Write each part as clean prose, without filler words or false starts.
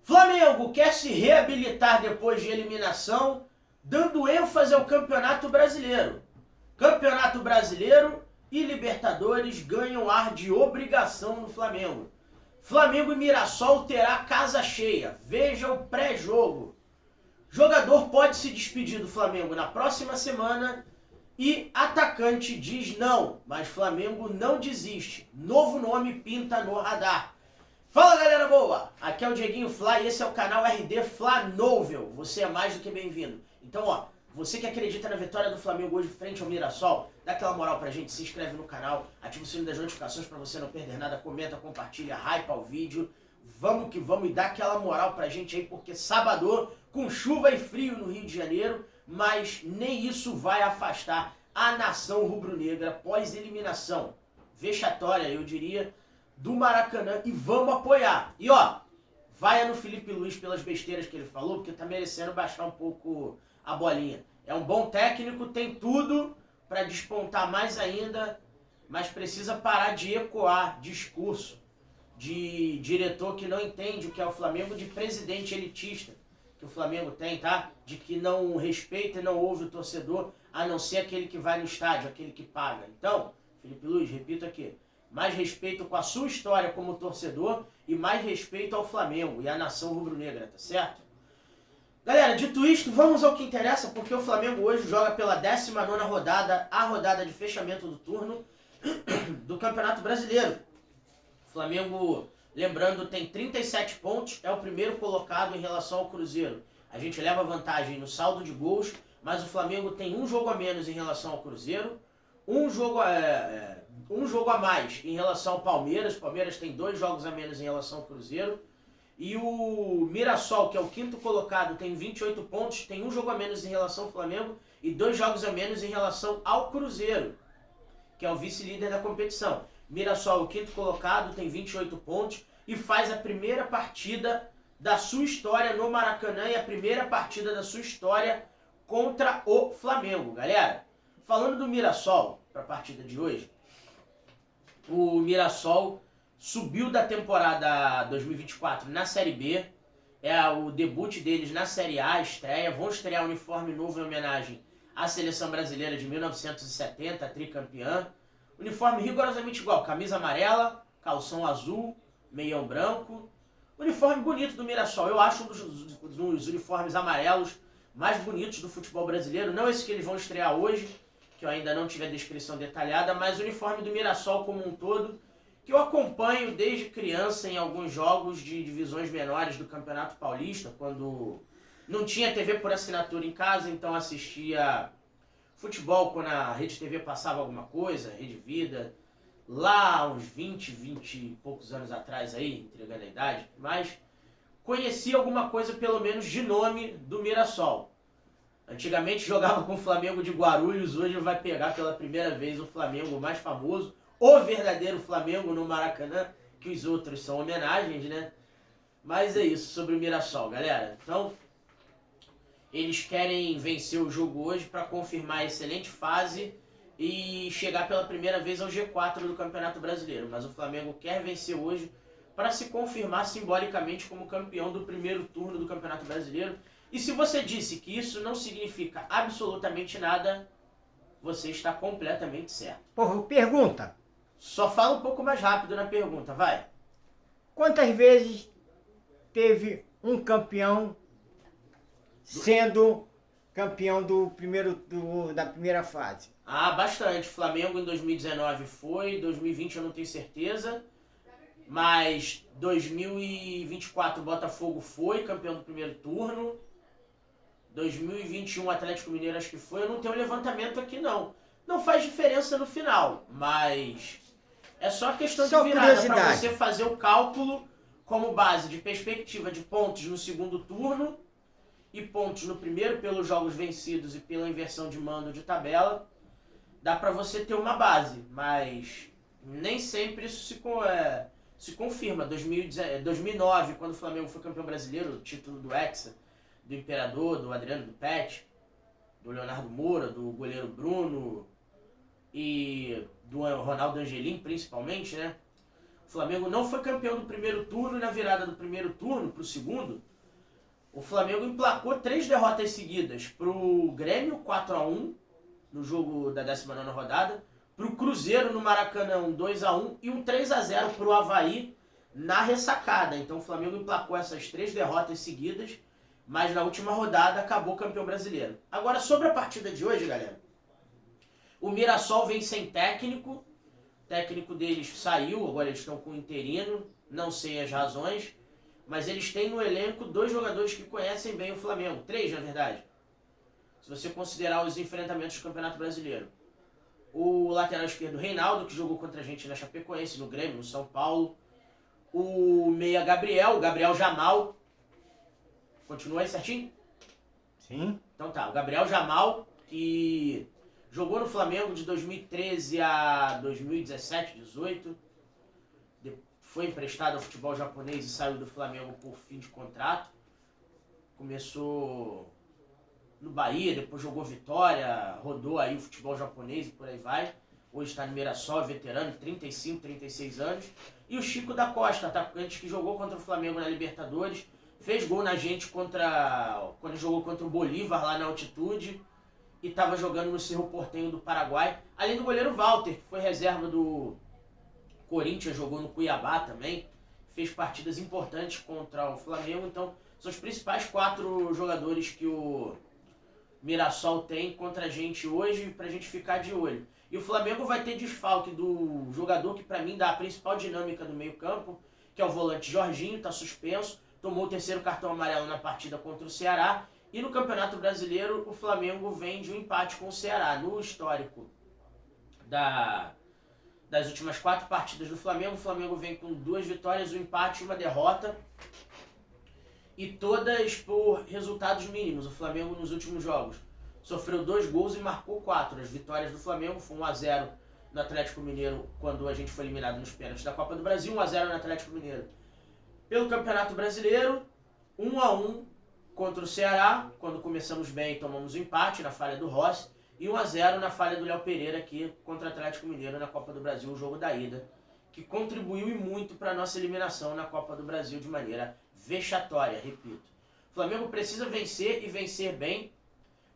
Flamengo quer se reabilitar depois de eliminação, dando ênfase ao Campeonato Brasileiro. Campeonato Brasileiro e Libertadores ganham ar de obrigação no Flamengo. Flamengo e Mirassol terá casa cheia. Veja o pré-jogo. Jogador pode se despedir do Flamengo na próxima semana e atacante diz não, mas Flamengo não desiste. Novo nome pinta no radar. Fala galera boa, aqui é o Dieguinho Fla e esse é o canal RD Fla Novel. Você é mais do que bem-vindo. Então ó, você que acredita na vitória do Flamengo hoje frente ao Mirassol, dá aquela moral pra gente, se inscreve no canal, ativa o sininho das notificações pra você não perder nada, comenta, compartilha, hypa o vídeo. Vamos que vamos e dá aquela moral pra gente aí, porque sábado, com chuva e frio no Rio de Janeiro, mas nem isso vai afastar a nação rubro-negra pós-eliminação vexatória, eu diria, do Maracanã, e vamos apoiar. E ó, vai no Felipe Luiz pelas besteiras que ele falou, porque tá merecendo baixar um pouco a bolinha. É um bom técnico, tem tudo para despontar mais ainda, mas precisa parar de ecoar discurso de diretor que não entende o que é o Flamengo, de presidente elitista que o Flamengo tem, tá? De que não respeita e não ouve o torcedor, a não ser aquele que vai no estádio, aquele que paga. Então, Felipe Luiz, repito aqui, mais respeito com a sua história como torcedor e mais respeito ao Flamengo e à nação rubro-negra, tá certo? Galera, dito isto, vamos ao que interessa, porque o Flamengo hoje joga pela 19ª rodada, a rodada de fechamento do turno do Campeonato Brasileiro. O Flamengo, lembrando, tem 37 pontos, é o primeiro colocado em relação ao Cruzeiro. A gente leva vantagem no saldo de gols, mas o Flamengo tem um jogo a menos em relação ao Cruzeiro, um jogo a mais em relação ao Palmeiras. O Palmeiras tem 2 jogos a menos em relação ao Cruzeiro. E o Mirassol, que é o 5º colocado, tem 28 pontos, tem um jogo a menos em relação ao Flamengo e 2 jogos a menos em relação ao Cruzeiro, que é o vice-líder da competição. Mirassol, o 5º colocado, tem 28 pontos e faz a primeira partida da sua história no Maracanã e a primeira partida da sua história contra o Flamengo. Galera, falando do Mirassol, para a partida de hoje, o Mirassol subiu da temporada 2024 na Série B, é o debut deles na Série A, estreia, vão estrear um uniforme novo em homenagem à Seleção Brasileira de 1970, tricampeã. Uniforme rigorosamente igual, camisa amarela, calção azul, meião branco. Uniforme bonito do Mirassol, eu acho um dos uniformes amarelos mais bonitos do futebol brasileiro, não esse que eles vão estrear hoje, que eu ainda não tive a descrição detalhada, mas o uniforme do Mirassol como um todo, que eu acompanho desde criança em alguns jogos de divisões menores do Campeonato Paulista, quando não tinha TV por assinatura em casa, então assistia futebol quando a Rede TV passava alguma coisa, Rede Vida, lá uns 20 e poucos anos atrás aí, entregando a idade, mas conhecia alguma coisa pelo menos de nome do Mirassol. Antigamente jogava com o Flamengo de Guarulhos, hoje vai pegar pela primeira vez o Flamengo mais famoso, o verdadeiro Flamengo no Maracanã, que os outros são homenagens, né? Mas é isso sobre o Mirassol, galera. Então, eles querem vencer o jogo hoje para confirmar a excelente fase e chegar pela primeira vez ao G4 do Campeonato Brasileiro. Mas o Flamengo quer vencer hoje para se confirmar simbolicamente como campeão do primeiro turno do Campeonato Brasileiro. E se você disse que isso não significa absolutamente nada, você está completamente certo. Porra, pergunta. Só fala um pouco mais rápido na pergunta, vai. Quantas vezes teve um campeão sendo campeão da primeira fase? Ah, bastante. Flamengo em 2019 foi, 2020 eu não tenho certeza, mas 2024 Botafogo foi campeão do primeiro turno, 2021 Atlético Mineiro acho que foi, eu não tenho levantamento aqui não. Não faz diferença no final, mas é só questão de virada para você fazer o cálculo como base de perspectiva de pontos no segundo turno e pontos no primeiro pelos jogos vencidos e pela inversão de mando de tabela. Dá para você ter uma base, mas nem sempre isso se confirma. 2009, quando o Flamengo foi campeão brasileiro, o título do Hexa, do Imperador, do Adriano do Pet, do Leonardo Moura, do goleiro Bruno e do Ronaldo Angelim, principalmente, né? O Flamengo não foi campeão do primeiro turno e na virada do primeiro turno para o segundo, o Flamengo emplacou 3 derrotas seguidas para o Grêmio, 4-1, no jogo da 19ª rodada, para o Cruzeiro no Maracanã, 2-1 e um 3-0 para o Avaí na ressacada. Então o Flamengo emplacou essas 3 derrotas seguidas, mas na última rodada acabou campeão brasileiro. Agora, sobre a partida de hoje, galera, o Mirassol vem sem técnico. O técnico deles saiu, agora eles estão com o interino, não sei as razões, mas eles têm no elenco 2 jogadores que conhecem bem o Flamengo, 3 na verdade, se você considerar os enfrentamentos do Campeonato Brasileiro. O lateral esquerdo Reinaldo, que jogou contra a gente na Chapecoense, no Grêmio, no São Paulo. O meia Gabriel Jamal. Continua aí certinho? Sim. Então tá, o Gabriel Jamal, que jogou no Flamengo de 2013 a 2017, 18. Foi emprestado ao futebol japonês e saiu do Flamengo por fim de contrato. Começou no Bahia, depois jogou Vitória, rodou aí o futebol japonês e por aí vai. Hoje está no Mirassol, veterano, 35, 36 anos. E o Chico da Costa, atacante que jogou contra o Flamengo na Libertadores. Fez gol na gente quando jogou contra o Bolívar lá na altitude. E estava jogando no Cerro Porteño do Paraguai. Além do goleiro Walter, que foi reserva do Corinthians, jogou no Cuiabá também. Fez partidas importantes contra o Flamengo. Então, são os principais 4 jogadores que o Mirassol tem contra a gente hoje, pra gente ficar de olho. E o Flamengo vai ter desfalque do jogador que pra mim dá a principal dinâmica do meio campo, que é o volante Jorginho, tá suspenso, tomou o 3º cartão amarelo na partida contra o Ceará. E no Campeonato Brasileiro, o Flamengo vem de um empate com o Ceará. No histórico das últimas 4 partidas do Flamengo, o Flamengo vem com 2 vitórias, um empate e uma derrota. E todas por resultados mínimos. O Flamengo nos últimos jogos sofreu 2 gols e marcou 4. As vitórias do Flamengo foram 1-0 no Atlético Mineiro quando a gente foi eliminado nos pênaltis da Copa do Brasil, 1-0 no Atlético Mineiro. Pelo Campeonato Brasileiro, 1-1 contra o Ceará, quando começamos bem tomamos um empate na falha do Rossi, e 1-0 na falha do Léo Pereira aqui contra o Atlético Mineiro na Copa do Brasil, o jogo da ida, que contribuiu e muito para a nossa eliminação na Copa do Brasil de maneira vexatória, repito. O Flamengo precisa vencer e vencer bem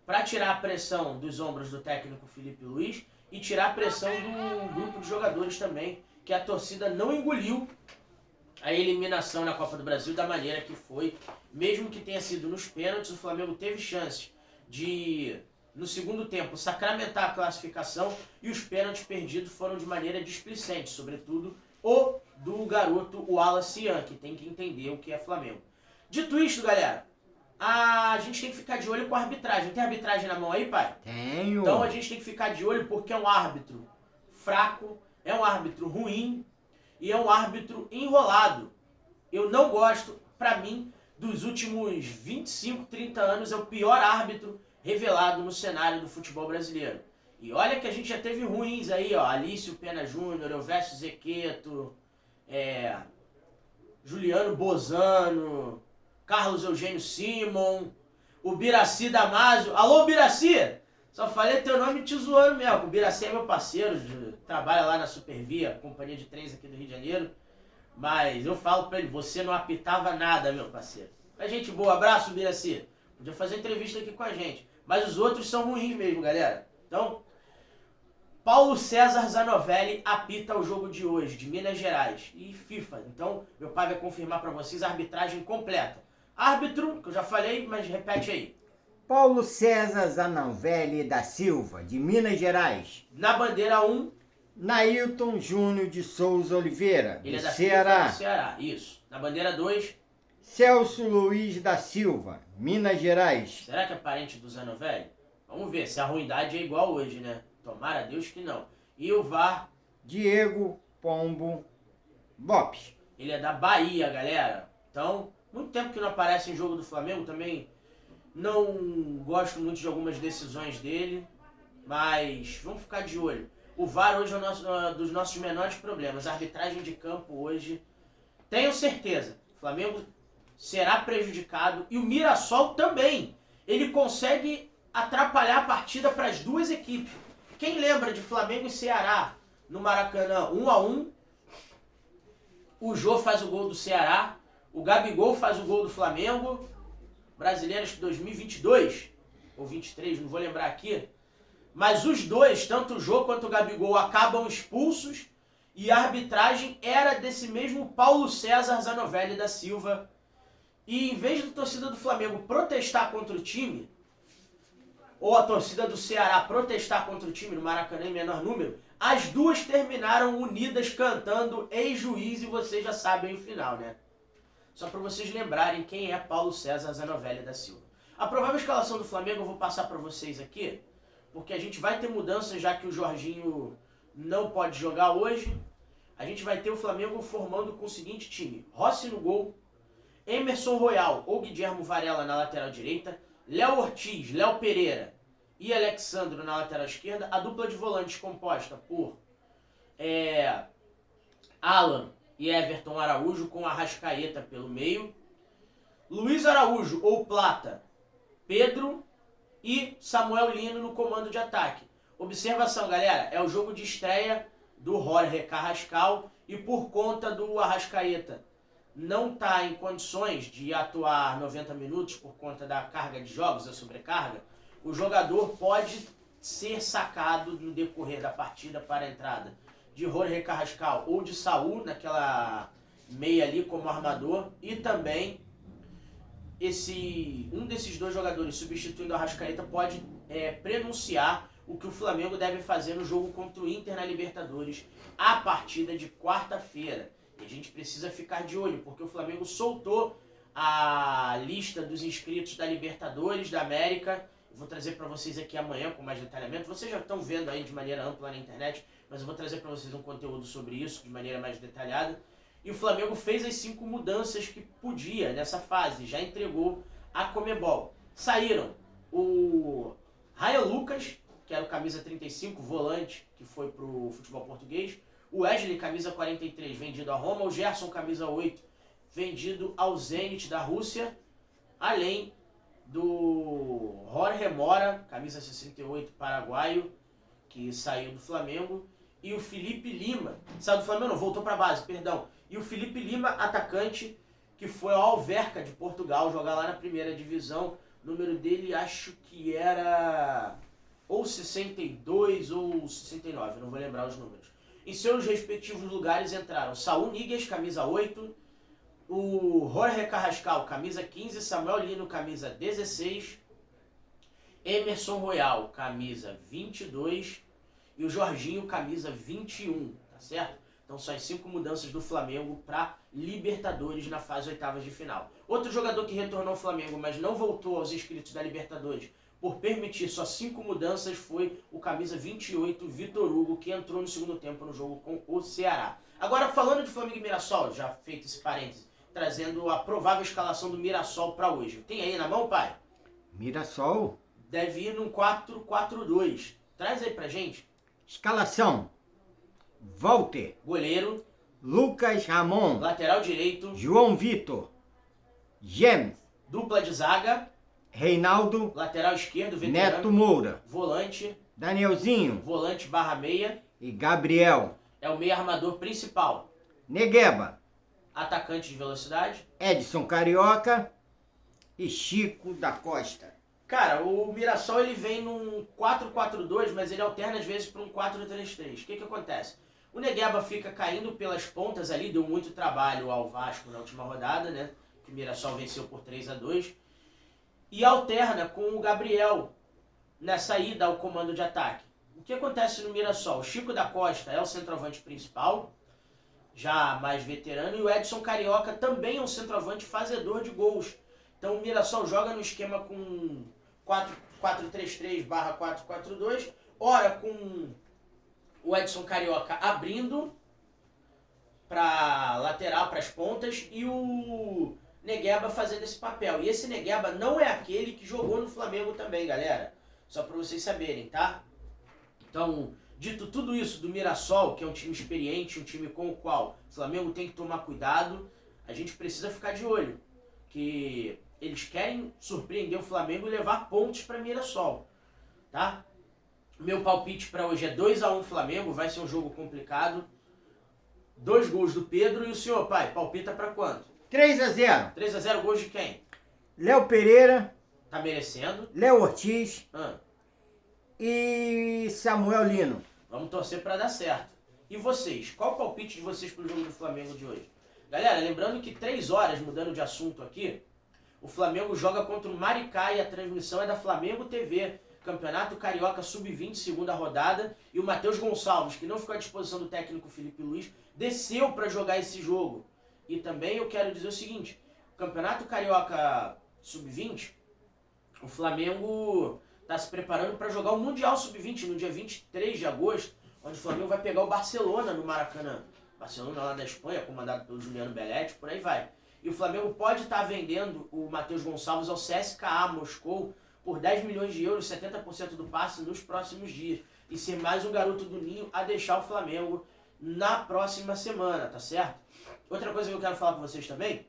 para tirar a pressão dos ombros do técnico Felipe Luiz e tirar a pressão do grupo de jogadores também, que a torcida não engoliu a eliminação na Copa do Brasil da maneira que foi. Mesmo que tenha sido nos pênaltis, o Flamengo teve chances de, no segundo tempo, sacramentar a classificação, e os pênaltis perdidos foram de maneira displicente, sobretudo o do garoto Wallace Ian, que tem que entender o que é Flamengo. Dito isto, galera, a gente tem que ficar de olho com a arbitragem. Tem arbitragem na mão aí, pai? Tenho. Então a gente tem que ficar de olho porque é um árbitro fraco, é um árbitro ruim e é um árbitro enrolado. Eu não gosto, pra mim, dos últimos 25, 30 anos, é o pior árbitro revelado no cenário do futebol brasileiro. E olha que a gente já teve ruins aí, ó, Alício Pena Júnior, Elvésio Zequeto, Juliano Bozano, Carlos Eugênio Simon, o Biraci Damasio. Alô, Biraci! Só falei teu nome te zoando mesmo. O Biraci é meu parceiro, trabalha lá na Supervia, companhia de trens aqui do Rio de Janeiro. Mas eu falo pra ele, você não apitava nada, meu parceiro. É gente boa, abraço, Biraci. Podia fazer entrevista aqui com a gente. Mas os outros são ruins mesmo, galera. Então, Paulo César Zanovelli apita o jogo de hoje, de Minas Gerais. E FIFA. Então, meu pai vai confirmar pra vocês a arbitragem completa. Árbitro, que eu já falei, mas repete aí. Paulo César Zanovelli da Silva, de Minas Gerais. Na bandeira 1, Nailton Júnior de Souza Oliveira, ele do é da Ceará. do Ceará. Isso. Na bandeira 2, Celso Luiz da Silva, Minas Gerais. será que é parente do Zanovelli? Vamos ver se a ruindade é igual hoje, né? Tomara a Deus que não. E o VAR, Diego Pombo Lopes. ele é da Bahia, galera. Então, muito tempo que não aparece em jogo do Flamengo, também não gosto muito de algumas decisões dele, mas vamos ficar de olho. O VAR hoje é dos nossos menores problemas. A arbitragem de campo hoje, tenho certeza, o Flamengo será prejudicado e o Mirassol também. Ele consegue atrapalhar a partida para as duas equipes. Quem lembra de Flamengo e Ceará no Maracanã 1-1? o Jô faz o gol do Ceará, o Gabigol faz o gol do Flamengo, Brasileiros 2022 ou 23, não vou lembrar aqui, mas os dois, tanto o Jô quanto o Gabigol, acabam expulsos e a arbitragem era desse mesmo Paulo César Zanovelli da Silva. E em vez da torcida do Flamengo protestar contra o time, ou a torcida do Ceará protestar contra o time no Maracanã em menor número, as duas terminaram unidas cantando ex-juiz e vocês já sabem o final, né? Só para vocês lembrarem quem é Paulo César Zanovelli da Silva. A provável escalação do Flamengo eu vou passar para vocês aqui, porque a gente vai ter mudanças já que o Jorginho não pode jogar hoje. A gente vai ter o Flamengo formando com o seguinte time: Rossi no gol, Emerson Royal ou Guilherme Varela na lateral direita, Léo Ortiz, Léo Pereira e Alexandro na lateral esquerda. A dupla de volantes composta por Alan e Everton Araújo com Arrascaeta pelo meio. Luiz Araújo ou Plata, Pedro e Samuel Lino no comando de ataque. Observação, galera, é o jogo de estreia do Jorge Carrascal e por conta do Arrascaeta não está em condições de atuar 90 minutos por conta da carga de jogos, da sobrecarga, o jogador pode ser sacado no decorrer da partida para a entrada de Jorge Carrascal ou de Saúl naquela meia ali como armador, e também um desses dois jogadores substituindo o Arrascaeta pode prenunciar o que o Flamengo deve fazer no jogo contra o Inter na Libertadores a partida de quarta-feira. E a gente precisa ficar de olho, porque o Flamengo soltou a lista dos inscritos da Libertadores da América. Eu vou trazer para vocês aqui amanhã com mais detalhamento. Vocês já estão vendo aí de maneira ampla na internet, mas eu vou trazer para vocês um conteúdo sobre isso de maneira mais detalhada. E o Flamengo fez as 5 mudanças que podia nessa fase, já entregou a Conmebol. Saíram o Ryan Lucas, que era o camisa 35, volante, que foi para o futebol português. O Wesley, camisa 43, vendido à Roma. O Gerson, camisa 8, vendido ao Zenit da Rússia. Além do Jorge Mora, camisa 68, paraguaio, que saiu do Flamengo. E o Felipe Lima, saiu do Flamengo não, voltou para a base, perdão. E o Felipe Lima, atacante, que foi ao Alverca de Portugal, jogar lá na primeira divisão. O número dele acho que era ou 62 ou 69, não vou lembrar os números. Em seus respectivos lugares entraram Saúl Níguez, camisa 8, o Jorge Carrascal, camisa 15, Samuel Lino, camisa 16, Emerson Royal, camisa 22 e o Jorginho, camisa 21, tá certo? Então são as 5 mudanças do Flamengo para Libertadores na fase oitavas de final. Outro jogador que retornou ao Flamengo, mas não voltou aos inscritos da Libertadores por permitir só 5 mudanças, foi o camisa 28, Vitor Hugo, que entrou no segundo tempo no jogo com o Ceará. Agora, falando de Flamengo e Mirassol, já feito esse parênteses, trazendo a provável escalação do Mirassol para hoje. Tem aí na mão, pai? Mirassol? Deve ir num 4-4-2. Traz aí pra gente. Escalação: Walter, goleiro, Lucas Ramon, lateral direito, João Vitor, James, dupla de zaga, Reinaldo, lateral esquerdo, veterano, Neto Moura, volante, Danielzinho, volante barra meia, e Gabriel. é o meia armador principal. Negueba, Atacante de velocidade. Edson Carioca e Chico da Costa. Cara, o Mirassol ele vem num 4-4-2, mas ele alterna às vezes para um 4-3-3. O que acontece? O Negueba fica caindo pelas pontas ali, deu muito trabalho ao Vasco na última rodada, né? Que o Mirassol venceu por 3-2. E alterna com o Gabriel nessa ida ao comando de ataque. O que acontece no Mirassol? O Chico da Costa é o centroavante principal, já mais veterano, e o Edson Carioca também é um centroavante fazedor de gols. Então o Mirassol joga no esquema com 4-3-3/4-4-2, ora com o Edson Carioca abrindo para lateral, para as pontas, e o Negueba fazendo esse papel. E esse Negueba não é aquele que jogou no Flamengo também, galera. Só para vocês saberem, tá? Então, dito tudo isso do Mirassol, que é um time experiente, um time com o qual o Flamengo tem que tomar cuidado, a gente precisa ficar de olho. Que eles querem surpreender o Flamengo e levar pontos para Mirassol, tá? Meu palpite para hoje é 2-1 Flamengo, vai ser um jogo complicado. 2 gols do Pedro. E o senhor, pai, palpita pra quanto? 3-0. 3-0, gols de quem? Léo Pereira, Tá merecendo? Léo Ortiz Ah, e Samuel Lino. vamos torcer pra dar certo. E vocês? Qual o palpite de vocês pro jogo do Flamengo de hoje? Galera, lembrando que 3 horas, mudando de assunto aqui, o Flamengo joga contra o Maricá e a transmissão é da Flamengo TV. Campeonato Carioca Sub-20, segunda rodada. E o Matheus Gonçalves, que não ficou à disposição do técnico Felipe Luiz, desceu para jogar esse jogo. E também eu quero dizer o seguinte, Campeonato Carioca Sub-20, o Flamengo está se preparando para jogar o Mundial Sub-20 no dia 23 de agosto, onde o Flamengo vai pegar o Barcelona no Maracanã. Barcelona lá da Espanha, comandado pelo Juliano Belletti, por aí vai. E o Flamengo pode estar vendendo o Matheus Gonçalves ao CSKA Moscou por 10 milhões de euros, 70% do passe nos próximos dias. E ser mais um garoto do Ninho a deixar o Flamengo na próxima semana, tá certo? Outra coisa que eu quero falar com vocês também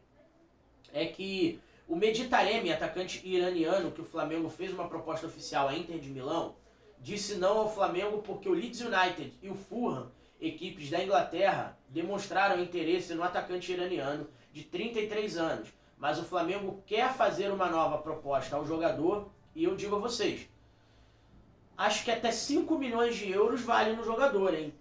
é que o Mehdi Taremi, atacante iraniano, que o Flamengo fez uma proposta oficial à Inter de Milão, disse não ao Flamengo porque o Leeds United e o Fulham, equipes da Inglaterra, demonstraram interesse no atacante iraniano de 33 anos. Mas o Flamengo quer fazer uma nova proposta ao jogador e eu digo a vocês, acho que até 5 milhões de euros vale no jogador, hein?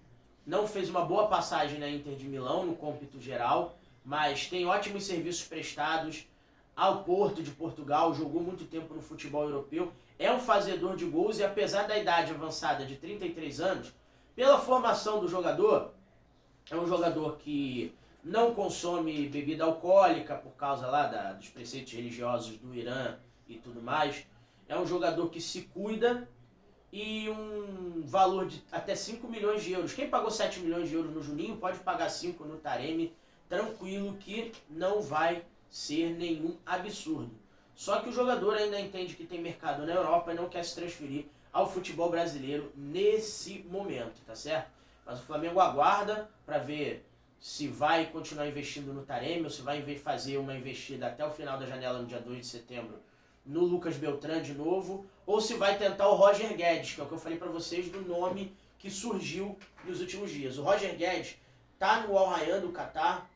Não fez uma boa passagem na Inter de Milão, no cômpito geral, mas tem ótimos serviços prestados ao Porto de Portugal, jogou muito tempo no futebol europeu, é um fazedor de gols e apesar da idade avançada de 33 anos, pela formação do jogador, é um jogador que não consome bebida alcoólica por causa lá dos preceitos religiosos do Irã e tudo mais. É um jogador que se cuida e um valor de até 5 milhões de euros. Quem pagou 7 milhões de euros no Juninho pode pagar 5 no Taremi, tranquilo que não vai ser nenhum absurdo. Só que o jogador ainda entende que tem mercado na Europa e não quer se transferir ao futebol brasileiro nesse momento, tá certo? Mas o Flamengo aguarda para ver se vai continuar investindo no Taremi ou se vai fazer uma investida até o final da janela no dia 2 de setembro no Lucas Beltrán de novo, ou se vai tentar o Roger Guedes, que é o que eu falei para vocês do nome que surgiu nos últimos dias. O Roger Guedes tá no Al Rayyan do Catar,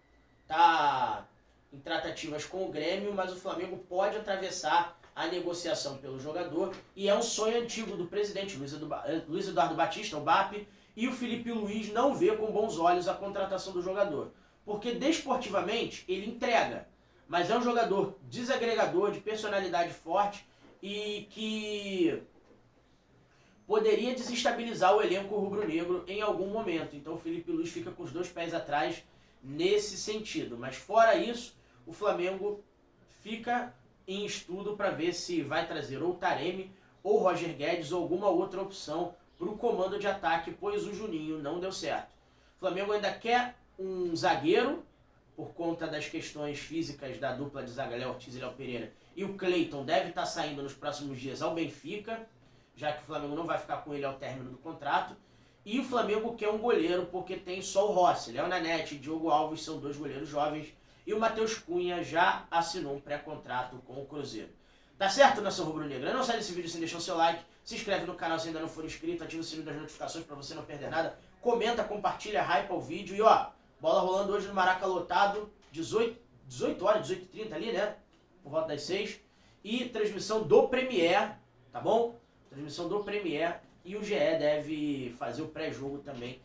tá em tratativas com o Grêmio, mas o Flamengo pode atravessar a negociação pelo jogador e é um sonho antigo do presidente Luiz Eduardo Batista, o BAP, e o Felipe Luiz não vê com bons olhos a contratação do jogador, porque desportivamente ele entrega, mas é um jogador desagregador, de personalidade forte e que poderia desestabilizar o elenco rubro-negro em algum momento. Então o Felipe Luiz fica com os 2 pés atrás nesse sentido. Mas fora isso, o Flamengo fica em estudo para ver se vai trazer ou o Taremi ou o Roger Guedes ou alguma outra opção para o comando de ataque, pois o Juninho não deu certo. O Flamengo ainda quer um zagueiro, por conta das questões físicas da dupla de zaga Léo Ortiz e Léo Pereira. E o Cleiton deve estar saindo nos próximos dias ao Benfica, já que o Flamengo não vai ficar com ele ao término do contrato. E o Flamengo quer um goleiro, porque tem só o Rossi. Léo Nanete e Diogo Alves são 2 goleiros jovens. E o Matheus Cunha já assinou um pré-contrato com o Cruzeiro. Tá certo, nação rubro-negra? Não sai desse vídeo sem deixar o seu like. Se inscreve no canal se ainda não for inscrito. Ativa o sininho das notificações para você não perder nada. Comenta, compartilha, hypa o vídeo. E ó, bola rolando hoje no Maraca lotado. 18 horas, 18h30 ali, né? Por volta das 6. E transmissão do Premier, tá bom? Transmissão do Premier. E o GE deve fazer o pré-jogo também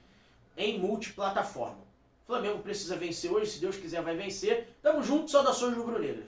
em multiplataforma. O Flamengo precisa vencer hoje, se Deus quiser vai vencer. Tamo junto, saudações rubro-negras.